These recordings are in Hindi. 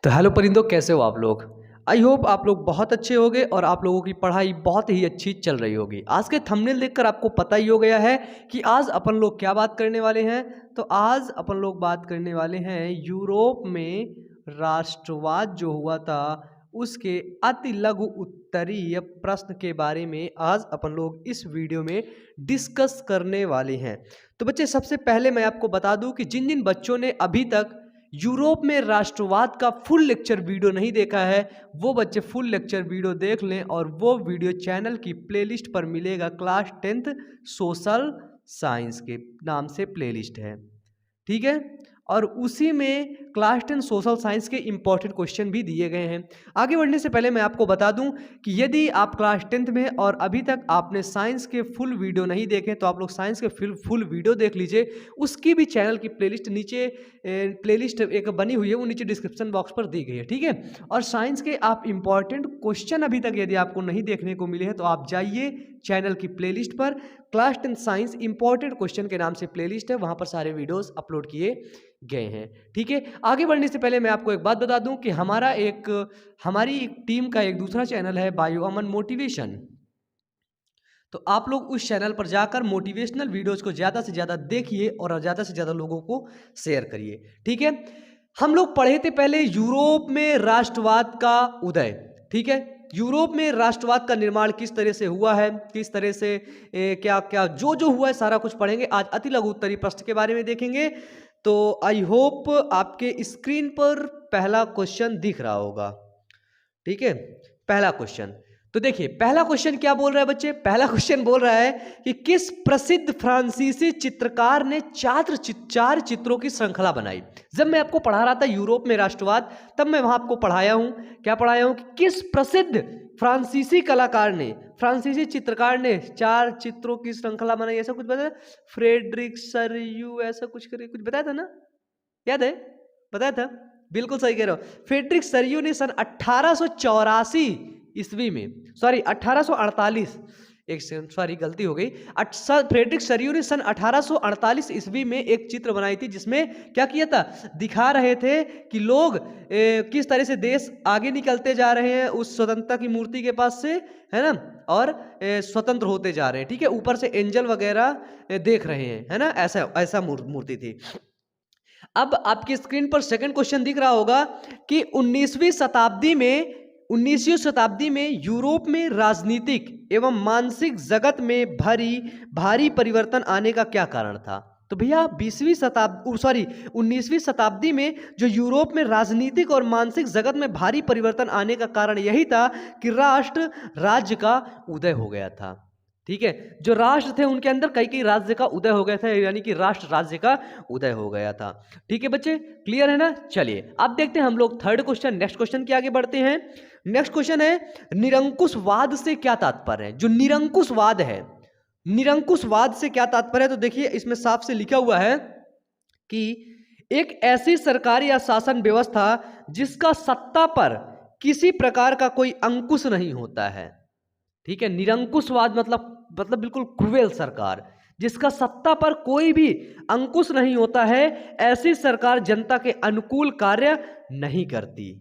तो हेलो परिंदों, कैसे हो आप लोग। आई होप आप लोग बहुत अच्छे होंगे और आप लोगों की पढ़ाई बहुत ही अच्छी चल रही होगी। आज के थंबनेल देखकर आपको पता ही हो गया है कि आज अपन लोग क्या बात करने वाले हैं। तो आज अपन लोग बात करने वाले हैं यूरोप में राष्ट्रवाद जो हुआ था उसके अति लघु उत्तरीय प्रश्न के बारे में आज अपन लोग इस वीडियो में डिस्कस करने वाले हैं। तो बच्चे, सबसे पहले मैं आपको बता दूं कि जिन जिन बच्चों ने अभी तक यूरोप में राष्ट्रवाद का फुल लेक्चर वीडियो नहीं देखा है वो बच्चे फुल लेक्चर वीडियो देख लें, और वो वीडियो चैनल की प्लेलिस्ट पर मिलेगा। क्लास 10th सोशल साइंस के नाम से प्लेलिस्ट है, ठीक है। और उसी में क्लास 10 सोशल साइंस के इंपॉर्टेंट क्वेश्चन भी दिए गए हैं। आगे बढ़ने से पहले मैं आपको बता दूं कि यदि आप क्लास 10th में और अभी तक आपने साइंस के फुल वीडियो नहीं देखे तो आप लोग साइंस के फुल वीडियो देख लीजिए। उसकी भी चैनल की प्लेलिस्ट नीचे प्लेलिस्ट एक बनी हुई है, वो नीचे डिस्क्रिप्शन बॉक्स पर दी गई है, ठीक है। और साइंस के आप इंपॉर्टेंट क्वेश्चन अभी तक यदि आपको नहीं देखने को मिले हैं तो आप जाइए चैनल की प्लेलिस्ट पर। क्लास 10 साइंस इंपॉर्टेंट क्वेश्चन के नाम से प्लेलिस्ट है, वहां पर सारे वीडियोस अपलोड किए गए हैं, ठीक है। आगे बढ़ने से पहले मैं आपको एक बात बता दूं कि हमारी एक टीम का एक दूसरा चैनल है बायो अमन मोटिवेशन। तो आप लोग उस चैनल पर जाकर मोटिवेशनल वीडियोस को ज़्यादा से ज़्यादा देखिए और ज़्यादा से ज़्यादा लोगों को शेयर करिए, ठीक है। हम लोग पढ़े थे पहले यूरोप में राष्ट्रवाद का उदय, ठीक है। यूरोप में राष्ट्रवाद का निर्माण किस तरह से हुआ है, किस तरह से क्या क्या जो जो हुआ है सारा कुछ पढ़ेंगे। आज अति लघु उत्तरीय प्रश्न के बारे में देखेंगे। तो आई होप आपके स्क्रीन पर पहला क्वेश्चन दिख रहा होगा, ठीक है। पहला क्वेश्चन तो देखिए, पहला क्वेश्चन क्या बोल रहा है बच्चे। पहला क्वेश्चन बोल रहा है कि किस प्रसिद्ध फ्रांसीसी चित्रकार ने चार चित्रों की श्रृंखला बनाई। जब मैं आपको पढ़ा रहा था यूरोप में राष्ट्रवाद, तब मैं वहां आपको पढ़ाया हूं, क्या पढ़ाया हूं कि किस प्रसिद्ध फ्रांसीसी चित्रकार ने 4 चित्रों की श्रृंखला बनाई। ऐसा कुछ बताया, फ्रेडरिक सरयू, ऐसा कुछ बताया था ना, याद है, बताया था, बिल्कुल सही कह रहे हो। फ्रेडरिक सरयू ने सन 1884 ईस्वी में, सॉरी 1848, सॉरी गलती हो गई। फ्रेडरिक सरयू ने सन 1848 ईस्वी में एक चित्र बनाई थी जिसमें क्या किया था, दिखा रहे थे कि लोग किस तरह से देश आगे निकलते जा रहे हैं उस स्वतंत्रता की मूर्ति के पास से, है ना, और स्वतंत्र होते जा रहे हैं, ठीक है। ऊपर से एंजल वगैरह देख रहे हैं, है ना, ऐसा मूर्ति थी। अब आपकी स्क्रीन पर सेकंड क्वेश्चन दिख रहा होगा कि 19वीं शताब्दी में यूरोप में राजनीतिक एवं मानसिक जगत में भारी परिवर्तन आने का क्या कारण था। तो भैया 19वीं शताब्दी में जो यूरोप में राजनीतिक और मानसिक जगत में भारी परिवर्तन आने का कारण यही था कि राष्ट्र राज्य का उदय हो गया था, ठीक है। जो राष्ट्र थे उनके अंदर कई राज्य का उदय हो गया था, यानी कि राष्ट्र राज्य का उदय हो गया था, ठीक है बच्चे, क्लियर है ना। चलिए अब देखते हैं हम लोग थर्ड क्वेश्चन, नेक्स्ट क्वेश्चन के आगे बढ़ते हैं। नेक्स्ट क्वेश्चन है निरंकुशवाद से क्या तात्पर्य है। जो निरंकुशवाद है, निरंकुशवाद से क्या तात्पर्य है, तो देखिए इसमें साफ से लिखा हुआ है कि एक ऐसी सरकार या शासन व्यवस्था जिसका सत्ता पर किसी प्रकार का कोई अंकुश नहीं होता है, ठीक है। निरंकुशवाद मतलब बिल्कुल क्रूएल सरकार, जिसका सत्ता पर कोई भी अंकुश नहीं होता है। ऐसी सरकार जनता के अनुकूल कार्य नहीं करती,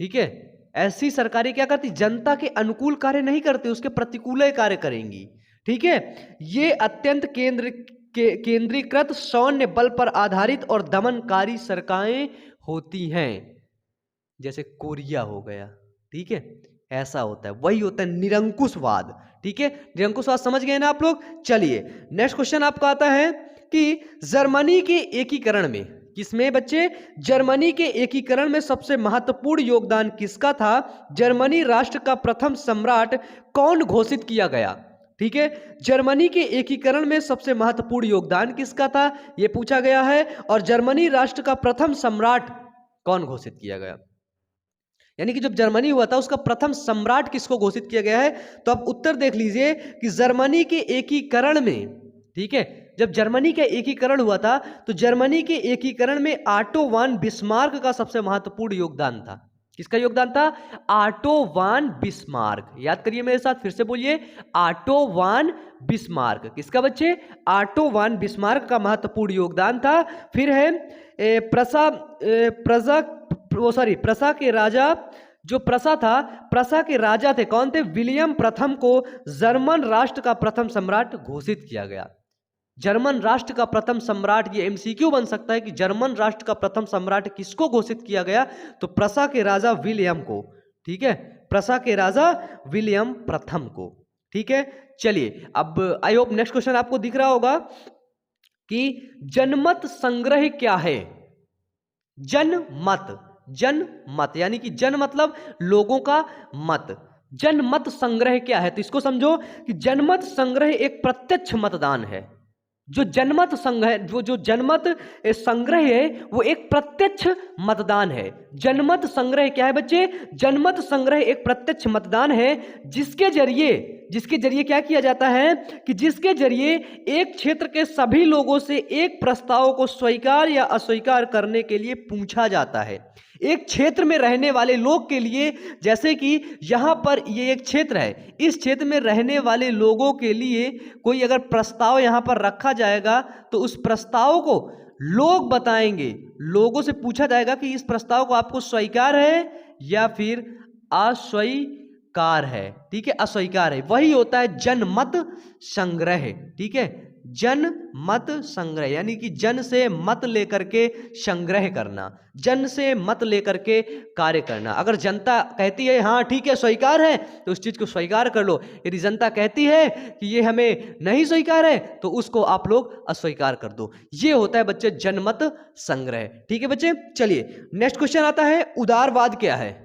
ठीक है। ऐसी सरकारें क्या करती, जनता के अनुकूल कार्य नहीं करती, उसके प्रतिकूल कार्य करेंगी, ठीक है। ये अत्यंत केंद्रीकृत सैन्य बल पर आधारित और दमनकारी सरकारें होती हैं, जैसे कोरिया हो गया, ठीक है। ऐसा होता है, वही होता है निरंकुशवाद, ठीक है। निरंकुशवाद समझ गए ना आप लोग। चलिए नेक्स्ट क्वेश्चन आपका आता है कि जर्मनी के एकीकरण में, किसमें बच्चे, जर्मनी के एकीकरण में सबसे महत्वपूर्ण योगदान किसका था। जर्मनी राष्ट्र का प्रथम सम्राट कौन घोषित किया गया, ठीक है। जर्मनी के एकीकरण में सबसे महत्वपूर्ण योगदान किसका था, यह पूछा गया है। और जर्मनी राष्ट्र का प्रथम सम्राट कौन घोषित किया गया, यानी कि जब जर्मनी हुआ था उसका प्रथम सम्राट किसको घोषित किया गया है। तो आप उत्तर देख लीजिए कि जर्मनी के एकीकरण में, ठीक है, जब जर्मनी का एकीकरण हुआ था तो जर्मनी के एकीकरण में ऑटो वन बिस्मार्क का सबसे महत्वपूर्ण योगदान था। किसका योगदान था, ऑटो वन बिस्मार्क। याद करिए मेरे साथ, फिर से बोलिए, ऑटो वन बिस्मार्क। किसका बच्चे, ऑटो वन बिस्मार्क का महत्वपूर्ण योगदान था। फिर है प्रसा के राजा, जो प्रसा था, प्रसा के राजा थे, कौन थे? विलियम प्रथम को जर्मन राष्ट्र का प्रथम सम्राट घोषित किया गया। जर्मन राष्ट्र का प्रथम सम्राट, ये एमसीक्यू बन सकता है कि जर्मन राष्ट्र का प्रथम सम्राट किसको घोषित किया गया? तो प्रसा के राजा विलियम को। ठीक है, प्रसा के राजा विलियम प्रथम को। ठीक है, चलिए अब आई होप नेक्स्ट क्वेश्चन आपको दिख रहा होगा कि जनमत संग्रह क्या है? जनमत, जनमत यानी कि जन मतलब लोगों का मत, जनमत संग्रह क्या है? तो इसको समझो कि जनमत संग्रह एक प्रत्यक्ष मतदान है। जो जनमत संग्रह, जो जनमत संग्रह है वो एक प्रत्यक्ष मतदान है। जनमत संग्रह क्या है बच्चे? जनमत संग्रह एक प्रत्यक्ष मतदान है जिसके जरिए क्या किया जाता है कि जिसके जरिए एक क्षेत्र के सभी लोगों से एक प्रस्ताव को स्वीकार या अस्वीकार करने के लिए पूछा जाता है। एक क्षेत्र में रहने वाले लोग के लिए, जैसे कि यहां पर ये एक क्षेत्र है, इस क्षेत्र में रहने वाले लोगों के लिए कोई अगर प्रस्ताव यहां पर रखा जाएगा तो उस प्रस्ताव को लोग बताएंगे, लोगों से पूछा जाएगा कि इस प्रस्ताव को आपको स्वीकार है या फिर अस्वीकार है। ठीक है, अस्वीकार है, वही होता है जनमत संग्रह। ठीक है, जनमत संग्रह यानी कि जन से मत लेकर के संग्रह करना, जन से मत लेकर के कार्य करना। अगर जनता कहती है हाँ ठीक है स्वीकार है तो उस चीज को स्वीकार कर लो, यदि जनता कहती है कि ये हमें नहीं स्वीकार है तो उसको आप लोग अस्वीकार कर दो। ये होता है बच्चे जनमत संग्रह। ठीक है बच्चे, चलिए नेक्स्ट क्वेश्चन आता है, उदारवाद क्या है?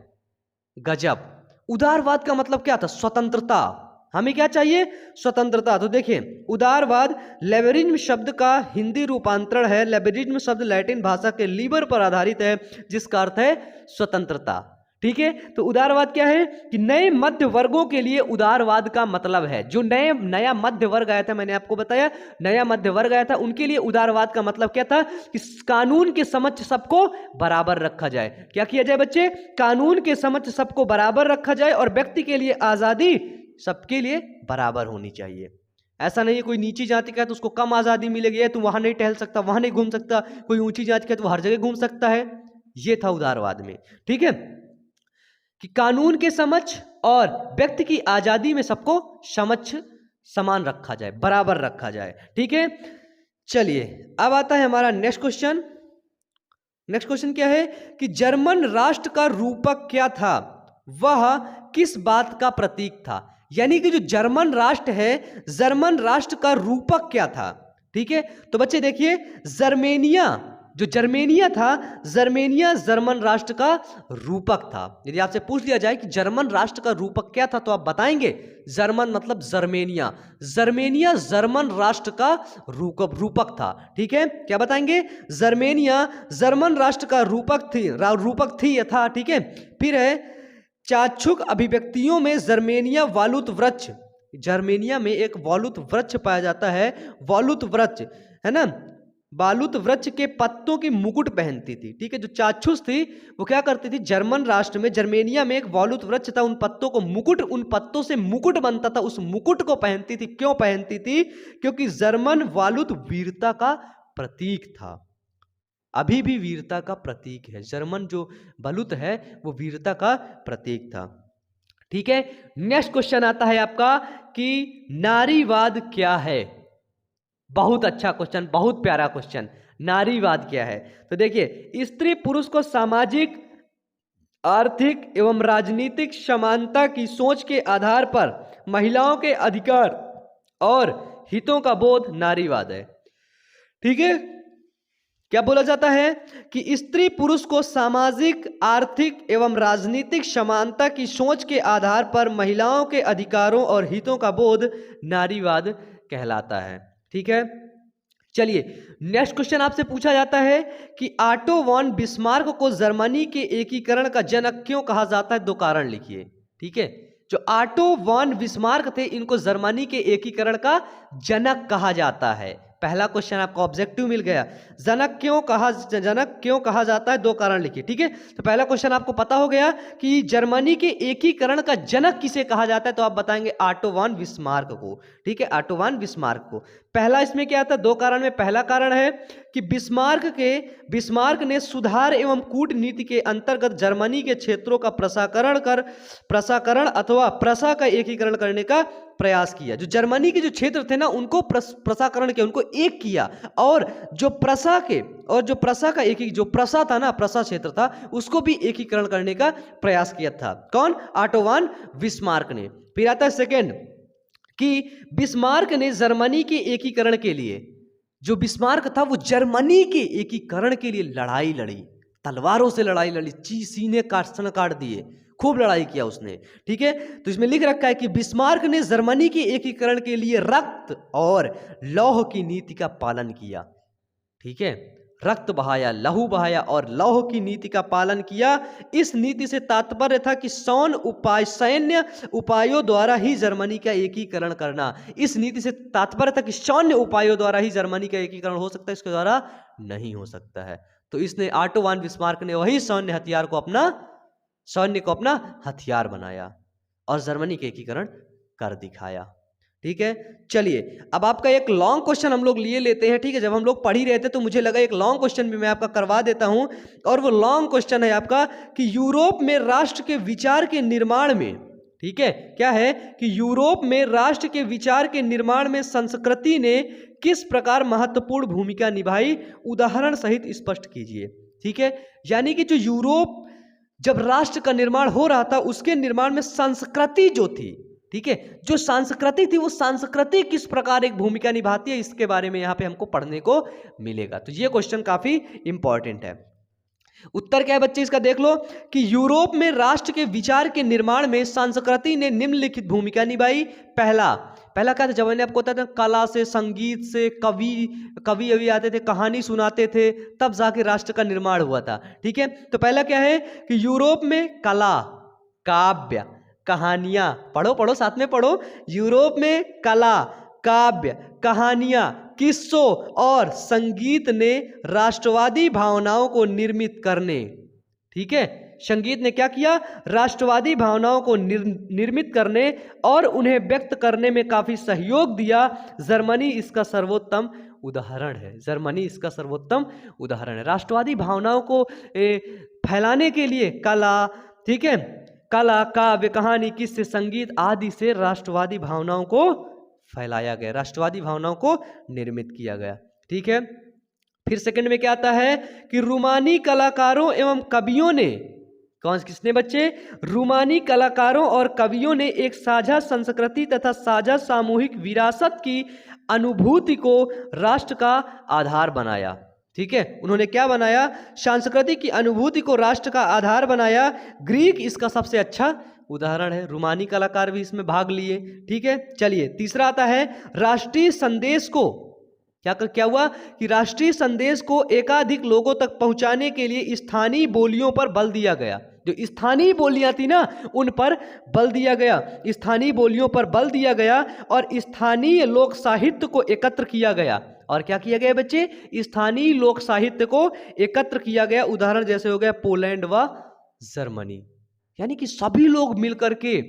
गजब, उदारवाद का मतलब क्या था? स्वतंत्रता। हमें क्या चाहिए? स्वतंत्रता। तो देखिए, उदारवाद लिबरलिज्म शब्द का हिंदी रूपांतरण है। लिबरलिज्म शब्द लैटिन भाषा के लिबर पर आधारित है जिसका अर्थ है स्वतंत्रता। ठीक है, तो उदारवाद क्या है कि नए मध्य वर्गों के लिए उदारवाद का मतलब है, जो नया मध्य वर्ग आया था, मैंने आपको बताया नया मध्य वर्ग आया था, उनके लिए उदारवाद का मतलब क्या था कि कानून के समक्ष सबको बराबर रखा जाए। क्या किया जाए बच्चे? कानून के समक्ष सबको बराबर रखा जाए और व्यक्ति के लिए आजादी सबके लिए बराबर होनी चाहिए। ऐसा नहीं है कोई नीची जाति का है तो उसको कम आजादी मिलेगी, तो वहां नहीं टहल सकता, वहां नहीं घूम सकता, कोई ऊंची जाति का है तो वो हर जगह घूम सकता है। ये था उदारवाद में। ठीक है, कि कानून के समक्ष और व्यक्ति की आजादी में सबको समक्ष समान रखा जाए, बराबर रखा जाए। ठीक है, चलिए अब आता है हमारा नेक्स्ट क्वेश्चन। नेक्स्ट क्वेश्चन क्या है कि जर्मन राष्ट्र का रूपक क्या था? वह किस बात का प्रतीक था? यानी कि जो जर्मन राष्ट्र है, जर्मन राष्ट्र का रूपक क्या था? ठीक है, तो बच्चे देखिए, जर्मेनिया, जो जर्मेनिया था, जर्मेनिया जर्मन राष्ट्र का रूपक था। यदि आपसे पूछ लिया जाए कि जर्मन राष्ट्र का रूपक क्या था तो आप बताएंगे जर्मन मतलब जर्मेनिया, जर्मेनिया जर्मन राष्ट्र का रूपक था। ठीक है, क्या बताएंगे? जर्मेनिया जर्मन राष्ट्र का रूपक थी यथा। ठीक है, फिर है चाक्षुक अभिव्यक्तियों में जर्मेनिया वालुत वृक्ष, जर्मेनिया में एक वालुत वृक्ष पाया जाता है, वालुत वृक्ष है ना, वालुत वृक्ष के पत्तों की मुकुट पहनती थी। ठीक है, जो चाक्षुष थी वो क्या करती थी? जर्मन राष्ट्र में, जर्मेनिया में एक वालुत वृक्ष था, उन पत्तों को मुकुट, उन पत्तों से मुकुट बनता था, उस मुकुट को पहनती थी। क्यों पहनती थी? क्योंकि जर्मन वालुत वीरता का प्रतीक था, अभी भी वीरता का प्रतीक है। जर्मन जो बलूत है वो वीरता का प्रतीक था। ठीक है, नेक्स्ट क्वेश्चन आता है आपका कि नारीवाद क्या है? बहुत अच्छा क्वेश्चन, बहुत प्यारा क्वेश्चन। नारीवाद क्या है? तो देखिए, स्त्री पुरुष को सामाजिक, आर्थिक एवं राजनीतिक समानता की सोच के आधार पर महिलाओं के अधिकार और हितों का बोध नारीवाद है। ठीक है, क्या बोला जाता है कि स्त्री पुरुष को सामाजिक, आर्थिक एवं राजनीतिक समानता की सोच के आधार पर महिलाओं के अधिकारों और हितों का बोध नारीवाद कहलाता है। ठीक है, चलिए नेक्स्ट क्वेश्चन आपसे पूछा जाता है कि ऑटो वॉन बिस्मार्क को जर्मनी के एकीकरण का जनक क्यों कहा जाता है? 2 कारण लिखिए। ठीक है, जो ऑटो वॉन बिस्मार्क थे इनको जर्मनी के एकीकरण का जनक कहा जाता है। पहला क्वेश्चन आपको ऑब्जेक्टिव मिल गया। जनक क्यों कहा जाता है? 2 कारण लिखिए। ठीक है, तो पहला क्वेश्चन आपको पता हो गया कि जर्मनी के एकीकरण का जनक किसे कहा जाता है, तो आप बताएंगे ऑटो वॉन बिस्मार्क को। ठीक है, ऑटो वॉन बिस्मार्क को। पहला इसमें क्या आता है? 2 कारण में पहला कारण है कि बिस्मार्क ने सुधार एवं कूटनीति के अंतर्गत जर्मनी के क्षेत्रों का प्रसाकरण अथवा प्रसा का एकीकरण करने का प्रयास किया। जो जर्मनी के जो क्षेत्र थे ना उनको प्रसाकरण किया, उनको एक किया, और जो प्रसा का जो प्रसा था ना, प्रसा क्षेत्र था, उसको भी एकीकरण करने का प्रयास किया था। कौन? ऑटो वन बिस्मार्क ने। फिर आता है सेकेंड कि बिस्मार्क ने जर्मनी के एकीकरण के लिए, जो बिस्मार्क था वो जर्मनी के एकीकरण के लिए लड़ाई लड़ी, तलवारों से लड़ाई लड़ी, सीने काट दिए, खूब लड़ाई किया उसने। ठीक है, तो इसमें लिख रखा है कि बिस्मार्क ने जर्मनी के एकीकरण के लिए रक्त और लौह की नीति का पालन किया। ठीक है, रक्त बहाया, लहू बहाया और लौह की नीति का पालन किया। इस नीति से तात्पर्य था कि सैन्य उपायों द्वारा ही जर्मनी का एकीकरण करना। इस नीति से तात्पर्य था कि सैन्य उपायों द्वारा ही जर्मनी का एकीकरण हो सकता है, इसके द्वारा नहीं हो सकता है। तो इसने ऑटो वन बिस्मार्क ने वही सैन्य को अपना हथियार बनाया और जर्मनी का एकीकरण कर दिखाया। ठीक है, चलिए अब आपका एक लॉन्ग क्वेश्चन हम लोग लिए लेते हैं। ठीक है, जब हम लोग पढ़ ही रहे थे तो मुझे लगा एक लॉन्ग क्वेश्चन भी मैं आपका करवा देता हूं, और वो लॉन्ग क्वेश्चन है आपका कि यूरोप में राष्ट्र के विचार के निर्माण में, ठीक है, क्या है कि यूरोप में राष्ट्र के विचार के निर्माण में संस्कृति ने किस प्रकार महत्वपूर्ण भूमिका निभाई, उदाहरण सहित स्पष्ट कीजिए। ठीक है, यानी कि जो यूरोप जब राष्ट्र का निर्माण हो रहा था उसके निर्माण में संस्कृति जो थी, ठीक है, जो संस्कृति थी वो संस्कृति किस प्रकार एक भूमिका निभाती है, इसके बारे में यहां पे हमको पढ़ने को मिलेगा। तो ये क्वेश्चन काफी इंपॉर्टेंट है। उत्तर क्या है बच्चे इसका देख लो कि यूरोप में राष्ट्र के विचार के निर्माण में संस्कृति ने निम्नलिखित भूमिका निभाई। पहला क्या था, जब मैंने आपको बताया था कला से, संगीत से, कवि अभी आते थे, कहानी सुनाते थे, तब जाके राष्ट्र का निर्माण हुआ था। ठीक है, तो पहला क्या है कि यूरोप में कला, काव्य, कहानियां, पढ़ो साथ में पढ़ो, यूरोप में कला, काव्य, कहानियां, किस्सों और संगीत ने राष्ट्रवादी भावनाओं को निर्मित करने, ठीक है, संगीत ने क्या किया, राष्ट्रवादी भावनाओं को निर्मित करने और उन्हें व्यक्त करने में काफी सहयोग दिया। जर्मनी इसका सर्वोत्तम उदाहरण है। जर्मनी इसका सर्वोत्तम उदाहरण है। राष्ट्रवादी भावनाओं को फैलाने के लिए कला, ठीक है, कला, काव्य, कहानी, किस्से, संगीत आदि से राष्ट्रवादी भावनाओं को फैलाया गया, राष्ट्रवादी भावनाओं को निर्मित किया गया। ठीक है, फिर सेकंड में क्या आता है कि रूमानी कलाकारों एवं कवियों ने, किसने बच्चे, रूमानी कलाकारों और कवियों ने एक साझा संस्कृति तथा साझा सामूहिक विरासत की अनुभूति को राष्ट्र का आधार बनाया। ठीक है, उन्होंने क्या बनाया, संस्कृति की अनुभूति को राष्ट्र का आधार बनाया। ग्रीक इसका सबसे अच्छा उदाहरण है, रूमानी कलाकार भी इसमें भाग लिए। ठीक है, चलिए तीसरा आता है राष्ट्रीय संदेश को, क्या हुआ कि राष्ट्रीय संदेश को एकाधिक लोगों तक पहुंचाने के लिए स्थानीय बोलियों पर बल दिया गया। जो स्थानीय बोलियां थी ना उन पर बल दिया गया, स्थानीय बोलियों पर बल दिया गया और स्थानीय लोक साहित्य को एकत्र किया गया। और क्या किया गया बच्चे, स्थानीय लोक साहित्य को एकत्र किया गया। उदाहरण जैसे हो गया पोलैंड व जर्मनी, यानी कि सभी लोग मिलकर के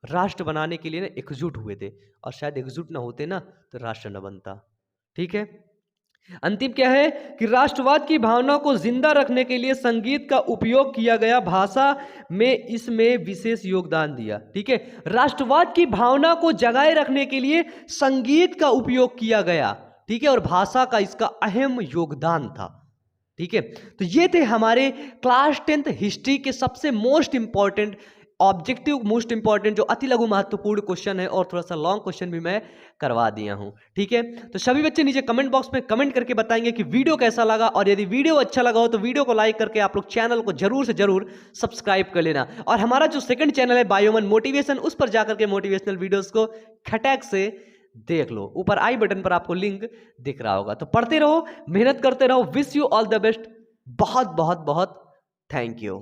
राष्ट्र बनाने के लिए ना एकजुट हुए थे, और शायद एकजुट ना होते ना तो राष्ट्र न बनता। ठीक है, अंतिम क्या है कि राष्ट्रवाद की भावना को जिंदा रखने के लिए संगीत का उपयोग किया गया, भाषा में इसमें विशेष योगदान दिया। ठीक है, राष्ट्रवाद की भावना को जगाए रखने के लिए संगीत का उपयोग किया गया। ठीक है, और भाषा का इसका अहम योगदान था। ठीक है, तो ये थे हमारे क्लास 10th हिस्ट्री के सबसे most important objective, most important जो अति लघु महत्वपूर्ण क्वेश्चन है, और थोड़ा सा लॉन्ग क्वेश्चन भी मैं करवा दिया हूं। ठीक है, तो सभी बच्चे नीचे कमेंट बॉक्स में कमेंट करके बताएंगे कि वीडियो कैसा लगा, और यदि वीडियो अच्छा लगा हो तो वीडियो को लाइक करके आप लोग चैनल को जरूर से जरूर सब्सक्राइब कर लेना। और हमारा जो सेकंड चैनल है बायोमन मोटिवेशन, उस पर जाकर के मोटिवेशनल वीडियोस को खटैक से देख लो, ऊपर आई बटन पर आपको लिंक दिख रहा होगा। तो पढ़ते रहो, मेहनत करते रहो। Wish you all the best. बहुत बहुत बहुत थैंक यू।